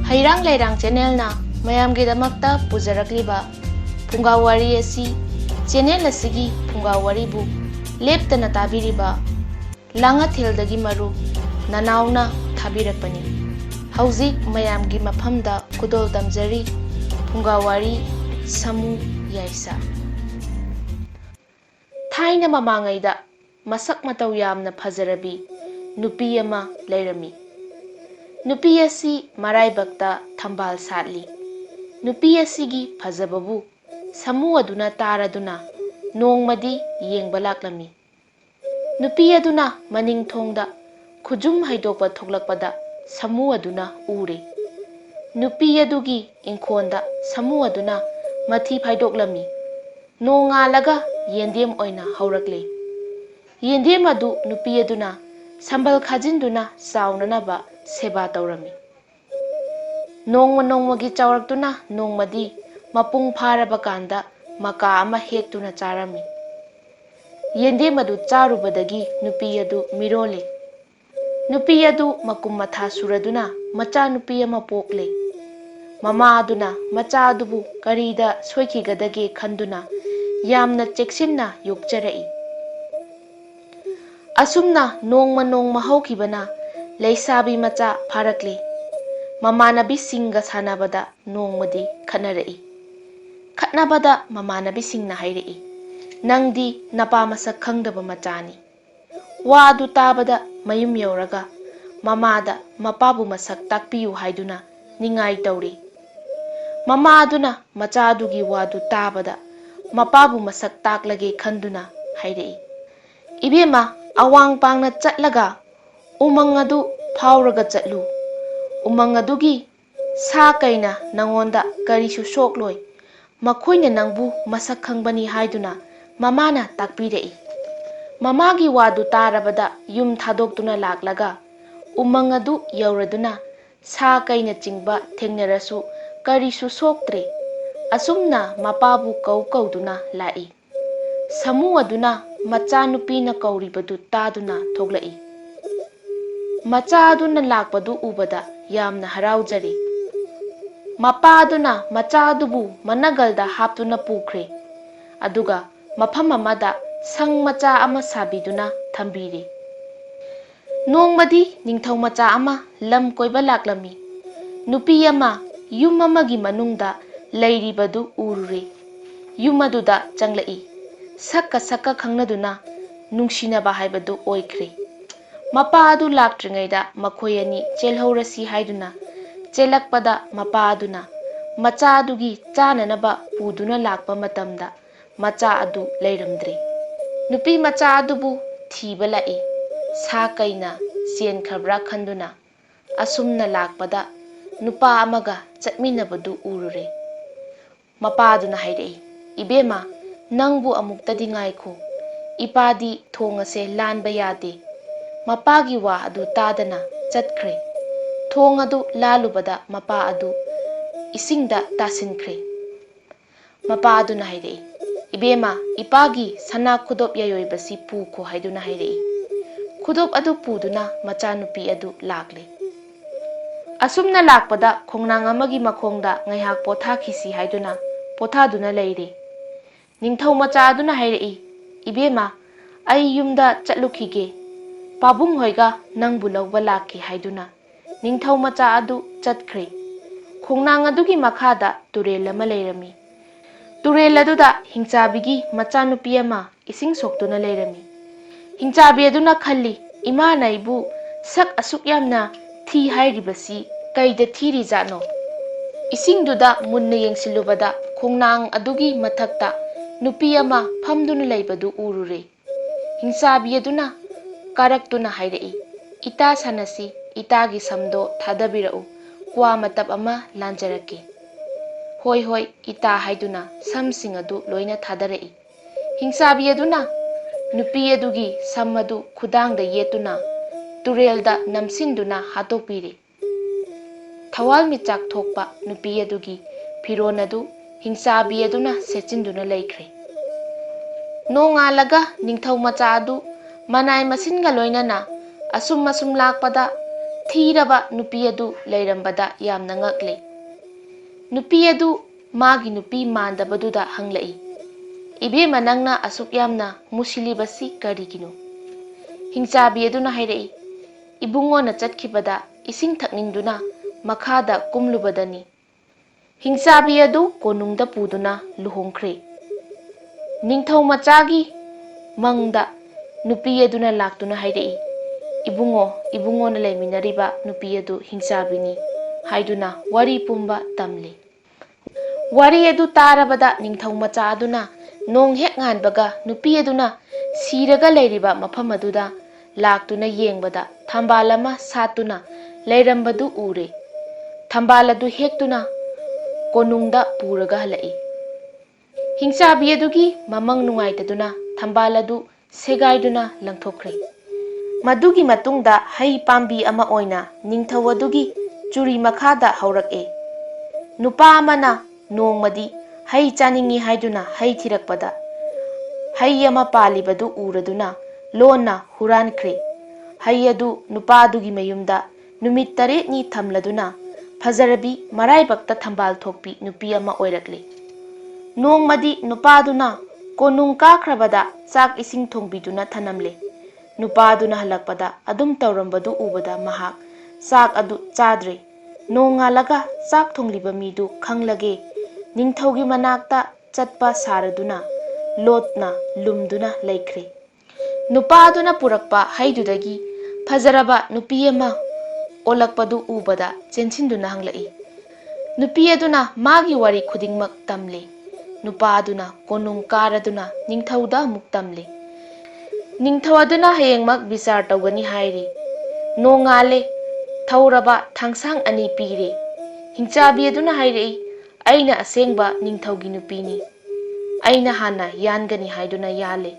Heirang Leirang channel na mayam gidamakta pujarakliba Phungga Wari asi channel asigi Phungga Wari bu leptana tabiriba Langathildagi maru nanauna thabirakpani hauzik mayam gi mafamda kudol tamjari Phungga Wari Samu Yaisa Thaina mamangaida masak matau yamna phajarabi nupi ama leirami nupi asi maraibakta thambal satli nupi asigi phajababu samu aduna taraduna nongmadi yengba laklami nupi aduna maning thongda khujum haidokpa thoklakpada samu aduna ure nupi adugi ingkhonda samu aduna mathi phaidoklami nongalaga yendem oina haurakle yendem adu nupi aduna sambal khajinduna saunanaba seba taurami nongmagi chawraktuna nongmadi mapung pharaba kanda maka ama hektuna charami yendem adu charubadagi nupi adu mirole nupi adu makum matha suraduna macha nupi ama pokle mama aduna macha adubu karida soikigadage khanduna yamna cheksinna yokcharai asumna nongma haukibana leisabi macha pharakle mamanabi singa sanabada nongmadi khatnarai khatnabada mamanabi singna hairei nangdi napa masak khangdaba machani wa adu tabada mayum yauraga mamada mapabu masak takpiyu haiduna ningai tauri mama aduna macha adugi wadu tabada mapabu masak taklage khanduna hairei ibema awang pangna chatlaga umang adu phawraga chatlu umang adugi sa kaina nangonda karisu sokloi makhoina nangbu masak khangbani haiduna mamana takpirei mamagi wadu tarabada yum thadoktuna laklaga umang adu yauraduna sa kaina chingba thengnarasu karisu soktre asumna mapabu kauduna lai samu aduna macha nupina kauribadu taduna thoglai macha aduna lakpadu ubada yamna haraujari mapa aduna macha adubu managalda haptuna pukre aduga mafam amada sang macha ama sabiduna thambiri nongmadi ningthau macha ama lam koiba laklami nupi ama yum amagi manungda leiribadu urure yum aduda changlai sakka khangnaduna nungsinaba haibadu oikhre mapa adu laktringaida makhoyani chelhaurasi haiduna chelakpada mapa aduna macha adugi chananaba puduna lakpa matamda macha adu leiramdre nupi macha adubu thiba lai sa kaina chen khabra khanduna asumna lakpada nupa amaga chatminabadu urure mapa aduna hairei ibema nangbu amuktadi ngaikho ipadi thongase lanba yade mapagi wa adu tadana chatkhre thong adu lalubada mapa adu isingda tasinkhre mapa aduna hairei ibema ipagi sana khudop yayoibasi pukho haiduna hairei khudop adu puduna macha nupi adu lakle asumna lakpada khongnang amagi makhongda ngaihak potha khisi haiduna pothaduna leire ningthau macha aduna hairei ibema ai yumda chatlukhige pabung hoiga nangbu lawba lakki haiduna ningthau macha adu chatkhre khongnang adugi makhada turel ama leirami turel aduda hingchabigi macha nupi ama ising soktuna leirami hingchabi aduna khalli ima naibu sak asuk yamna thi hairibasi kaida thiri jano isingduda munna yengsilubada khongnang adugi mathakta nupi ama phamduna leibadu urure hingchabi aduna karaktuna hairei ita sanasi itagi samdo thadabirau kwa matab ama lanjarake hoi ita haiduna samsing adu loina thadarai hingchabi aduna nupi adugi samadu khudangda yetuna turelda namsinduna hatopire thawal michak thokpa nupi adugi firon adu hingchabi aduna sechinduna leikhre nongalaga ningthau macha adu manai masinga loinana asum lakpada ꯊꯤꯔꯕ ꯅꯨꯄꯤ ꯑꯗꯨ ꯂꯩꯔꯝꯕꯗ ꯌꯥꯝꯅ ꯉꯛꯂꯦ꯫ ꯅꯨꯄꯤ ꯑꯗꯨ ꯃꯥꯒꯤ ꯅꯨꯄꯤ ꯃꯥꯟꯗꯕꯗꯨꯗ ꯍꯪꯂꯛꯏ, "ꯏꯕꯦꯝꯃ, ꯅꯪꯅ ꯑꯁꯨꯛ ꯌꯥꯝꯅ ꯃꯨꯁꯤꯜꯂꯤꯕꯁꯤ ꯀꯔꯤꯒꯤꯅꯣ?" ꯍꯤꯡꯆꯥꯕꯤ ꯑꯗꯨꯅ ꯍꯥꯏꯔꯛꯏ, "ꯏꯕꯨꯡꯉꯣꯅ ꯆꯠꯈꯤꯕꯗ ꯏꯁꯤꯡ ꯊꯛꯅꯤꯡꯗꯨꯅ ꯃꯈꯥꯗ ꯀꯨꯝꯂꯨꯕꯗꯅꯤ." ꯍꯤꯡꯆꯥꯕꯤ ꯑꯗꯨ ꯀꯣꯅꯨꯡꯗ ꯄꯨꯗꯨꯅ ꯂꯨꯍꯣꯡꯈ꯭ꯔꯦ꯫ ꯅꯤꯡꯊꯧ ꯃꯆꯥꯒꯤ ꯃꯪꯗ ꯅꯨꯄꯤ ꯑꯗꯨꯅ ꯂꯥꯛꯇꯨꯅ ꯍꯥꯏꯔꯛꯏ, "ꯏꯕꯨꯡꯉꯣ, ꯏꯕꯨꯡꯉꯣꯅ ꯂꯩꯃꯤꯟꯅꯔꯤꯕ ꯅꯨꯄꯤ ꯑꯗꯨ ꯍꯤꯡꯆꯥꯕꯤꯅꯤ" ꯍꯥꯏꯗꯨꯅ ꯋꯥꯔꯤ ꯄꯨꯝꯕ ꯇꯝꯂꯤ꯫ ꯋꯥꯔꯤ ꯑꯗꯨ ꯇꯥꯔꯕꯗ ꯅꯤꯡꯊꯧ ꯃꯆꯥ ꯑꯗꯨꯅ ꯅꯣꯡ ꯍꯦꯛ ꯉꯥꯟꯕꯒ ꯅꯨꯄꯤ ꯑꯗꯨꯅ ꯁꯤꯔꯒ ꯂꯩꯔꯤꯕ ꯃꯐꯝ ꯑꯗꯨꯗ ꯂꯥꯛꯇꯨꯅ ꯌꯦꯡꯕꯗ ꯊꯝꯕꯥꯜ ꯑꯃ ꯁꯥꯠꯇꯨꯅ ꯂꯩꯔꯝꯕꯗꯨ ꯎꯔꯦ꯫ ꯊꯝꯕꯥꯜ ꯑꯗꯨ ꯍꯦꯛꯇꯨꯅ ꯀꯣꯅꯨꯡꯗ ꯄꯨꯔꯒ ꯍꯜꯂꯛꯏ꯫ ꯍꯤꯡꯆꯥꯕꯤ ꯑꯗꯨꯒꯤ ꯃꯃꯪ ꯅꯨꯡꯉꯥꯏꯇꯗꯨꯅ ꯊꯝꯕꯥꯜ ꯑꯗꯨ ꯁꯦꯒꯥꯏꯗꯨꯅ ꯂꯪꯊꯣꯛꯈ꯭ꯔꯦ꯫ ꯃꯗꯨꯒꯤ ꯃꯇꯨꯡꯗ ꯍꯩ ꯄꯥꯝꯕꯤ ꯑꯃ ꯑꯣꯏꯅ ꯅꯤꯡꯊꯧ ꯑꯗꯨꯒꯤ ꯆꯨꯔꯤ ꯃꯈꯥꯗ ꯍꯧꯔꯛꯑꯦ꯫ ꯅꯨꯄꯥ ꯑꯃꯅ ꯅꯣꯡꯃꯗꯤ ꯍꯩ ꯆꯥꯅꯤꯡꯏ ꯍꯥꯏꯗꯨꯅ ꯍꯩ ꯊꯤꯔꯛꯄꯗ ꯍꯩ ꯑꯃ ꯄꯥꯜꯂꯤꯕꯗꯨ ꯎꯔꯗꯨꯅ ꯂꯣꯟꯅ ꯍꯨꯔꯥꯟꯈ꯭ꯔꯦ꯫ ꯍꯩ ꯑꯗꯨ ꯅꯨꯄꯥ ꯑꯗꯨꯒꯤ ꯃꯌꯨꯝꯗ ꯅꯨꯃꯤꯠ 8ꯅꯤ ꯊꯝꯂꯗꯨꯅ ꯐꯖꯔꯕꯤ ꯃꯔꯥꯏꯕꯛꯇ ꯊꯝꯕꯥꯜ ꯊꯣꯛꯄꯤ ꯅꯨꯄꯤ ꯑꯃ ꯑꯣꯏꯔꯛꯂꯦ꯫ ꯅꯣꯡꯃꯗꯤ ꯅꯨꯄꯥꯗꯨꯅ ꯀꯣꯅꯨꯡ ꯀꯥꯈ꯭ꯔꯕꯗ ꯆꯥꯛ ꯏꯁꯤꯡ ꯊꯣꯡꯕꯤꯗꯨꯅ ꯊꯅꯝꯂꯦ꯫ ꯅꯨꯄꯥꯗꯨꯅ ꯍꯜꯂꯛꯄꯗ ꯑꯗꯨꯝ ꯇꯧꯔꯝꯕꯗꯨ ꯎꯕꯗ ꯃꯍꯥꯛ ꯆꯥꯛ ꯑꯗꯨ ꯆꯥꯗ꯭ꯔꯦ꯫ ꯅꯣꯡꯉꯥꯜꯂꯒ ꯆꯥꯛ ꯊꯣꯡꯂꯤꯕ ꯃꯤꯗꯨ ꯈꯪꯂꯒꯦ ꯅꯤꯡꯊꯧꯒꯤ ꯃꯅꯥꯛꯇ ꯆꯠꯄ ꯁꯥꯔꯗꯨꯅ ꯂꯣꯠꯅ ꯂꯨꯝꯗꯨꯅ ꯂꯩꯈ꯭ꯔꯦ꯫ ꯅꯨꯄꯥꯗꯨꯅ ꯄꯨꯔꯛꯄ ꯍꯩꯗꯨꯗꯒꯤ ꯐꯖꯔꯕ ꯅꯨꯄꯤ ꯑꯃ ꯑꯣꯜꯂꯛꯄꯗꯨ ꯎꯕꯗ ꯆꯦꯟꯁꯤꯟꯗꯨꯅ ꯍꯪꯂꯛꯏ꯫ ꯅꯨꯄꯤ ꯑꯗꯨꯅ ꯃꯥꯒꯤ ꯋꯥꯔꯤ ꯈꯨꯗꯤꯡꯃꯛ ꯇꯝꯂꯦ꯫ ꯅꯨꯄꯥ ꯑꯗꯨꯅ ꯀꯣꯅꯨꯡ ꯀꯥꯔꯗꯨꯅ ꯅꯤꯡꯊꯧꯗ ꯑꯃꯨꯛ ꯇꯝꯂꯦ꯫ ꯅꯤꯡꯊꯧ ꯑꯗꯨꯅ ꯍꯌꯦꯡꯃꯛ ꯕꯤꯆꯥꯔ ꯇꯧꯒꯅꯤ ꯍꯥꯏꯔꯦ꯫ ꯅꯣꯡꯉꯥꯜꯂꯦ, ꯊꯧꯔꯕ ꯊꯥꯡꯁꯥꯡ 2 ꯄꯤꯔꯦ꯫ ꯍꯤꯡꯆꯥꯕꯤ ꯑꯗꯨꯅ ꯍꯥꯏꯔꯛꯏ, "ꯑꯩꯅ ꯑꯁꯦꯡꯕ ꯅꯤꯡꯊꯧꯒꯤ ꯅꯨꯄꯤꯅꯤ, ꯑꯩꯅ ꯍꯥꯟꯅ ꯌꯥꯟꯒꯅꯤ" ꯍꯥꯏꯗꯨꯅ ꯌꯥꯜꯂꯦ꯫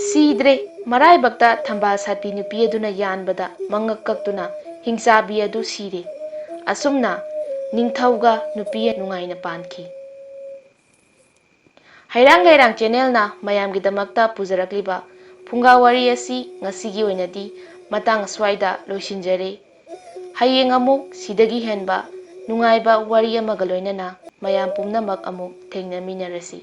ꯁꯤꯗ꯭ꯔꯦ, ꯃꯔꯥꯏꯕꯛꯇ ꯊꯝꯕꯥꯜ ꯁꯥꯠꯄꯤ ꯅꯨꯄꯤ ꯑꯗꯨꯅ ꯌꯥꯟꯕꯗ ꯃꯉꯛ ꯀꯛꯇꯨꯅ ꯍꯤꯡꯆꯥꯕꯤ ꯑꯗꯨ ꯁꯤꯔꯦ꯫ ꯑꯁꯨꯝꯅ ꯅꯤꯡꯊꯧꯒ ꯅꯨꯄꯤ ꯅꯨꯡꯉꯥꯏꯅ ꯄꯥꯟꯈꯤ꯫ ꯍꯩꯔꯥꯡ ꯂꯩꯔꯥꯡ ꯆꯦꯅꯦꯜꯅ ꯃꯌꯥꯝꯒꯤꯗꯃꯛꯇ ꯄꯨꯖꯔꯛꯂꯤꯕ ꯐꯨꯡꯒꯥ ꯋꯥꯔꯤ ꯑꯁꯤ ꯉꯁꯤꯒꯤ ꯑꯣꯏꯅꯗꯤ ꯃꯇꯥꯡ ꯑꯁ꯭ꯋꯥꯏꯗ ꯂꯣꯏꯁꯤꯟꯖꯔꯦ꯫ ꯍꯌꯦꯡ ꯑꯃꯨꯛ ꯁꯤꯗꯒꯤ ꯍꯦꯟꯕ ꯅꯨꯡꯉꯥꯏꯕ ꯋꯥꯔꯤ ꯑꯃꯒ ꯂꯣꯏꯅꯅ ꯃꯌꯥꯝ ꯄꯨꯝꯅꯃꯛ ꯑꯃꯨꯛ ꯊꯦꯡꯅꯃꯤꯟꯅꯔꯁꯤ꯫